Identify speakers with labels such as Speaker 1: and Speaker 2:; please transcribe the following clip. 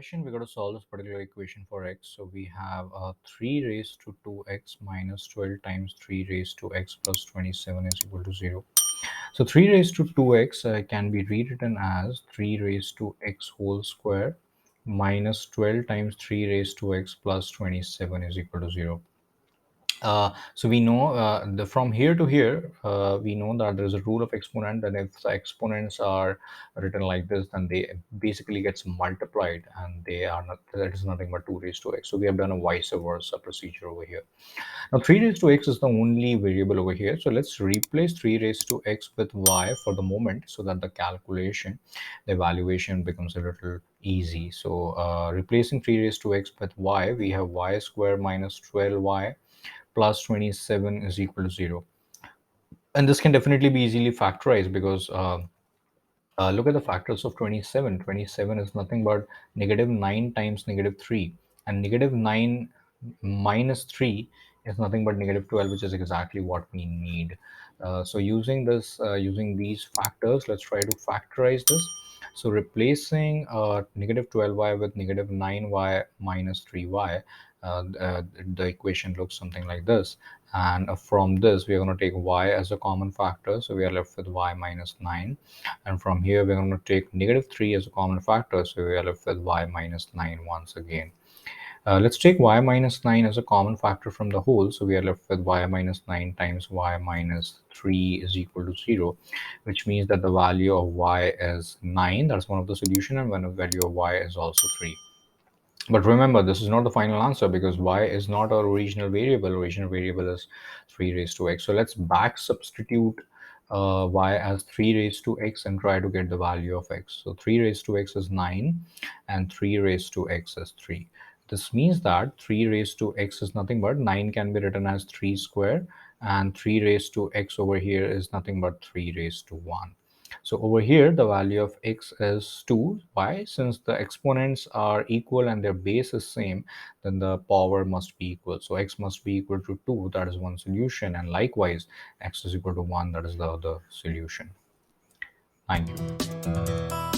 Speaker 1: question, we're going to solve this particular equation for x. So we have 3 raised to 2x minus 12 times 3 raised to x plus 27 is equal to 0. So 3 raised to 2x can be rewritten as 3 raised to x whole square minus 12 times 3 raised to x plus 27 is equal to 0. So we know from here to here, we know that there is a rule of exponent, that if the exponents are written like this, then they basically gets multiplied, and they are not, that is nothing but 2 raised to x. So we have done a vice versa procedure over here. Now 3 raised to x is the only variable over here. So let's replace 3 raised to x with y for the moment, so that the calculation, the evaluation becomes a little easy. So replacing 3 raised to x with y, we have y square minus 12y plus 27 is equal to 0. And this can definitely be easily factorized, because look at the factors of 27. 27 is nothing but negative 9 times negative 3, and negative 9 minus 3 is nothing but negative 12, which is exactly what we need. So using this, using these factors, let's try to factorize this. So replacing negative 12y with negative 9y minus 3y, the equation looks something like this. And from this, we are going to take y as a common factor. So we are left with y minus 9. And from here, we're going to take negative 3 as a common factor. So we are left with y minus 9 once again. Let's take y minus 9 as a common factor from the whole. So we are left with y minus 9 times y minus 3 is equal to 0, which means that the value of y is 9. That's one of the solution. And when the value of y is also 3. But remember, this is not the final answer, because y is not our original variable. Original variable is 3 raised to x. So let's back substitute y as 3 raised to x and try to get the value of x. So 3 raised to x is 9 and 3 raised to x is 3. This means that 3 raised to x is nothing but 9 can be written as 3 square, and 3 raised to x over here is nothing but 3 raised to 1. So over here, the value of x is 2. Why? Since the exponents are equal and their base is same, then the power must be equal. So x must be equal to 2. That is one solution. And likewise, x is equal to 1. That is the other solution. Thank you.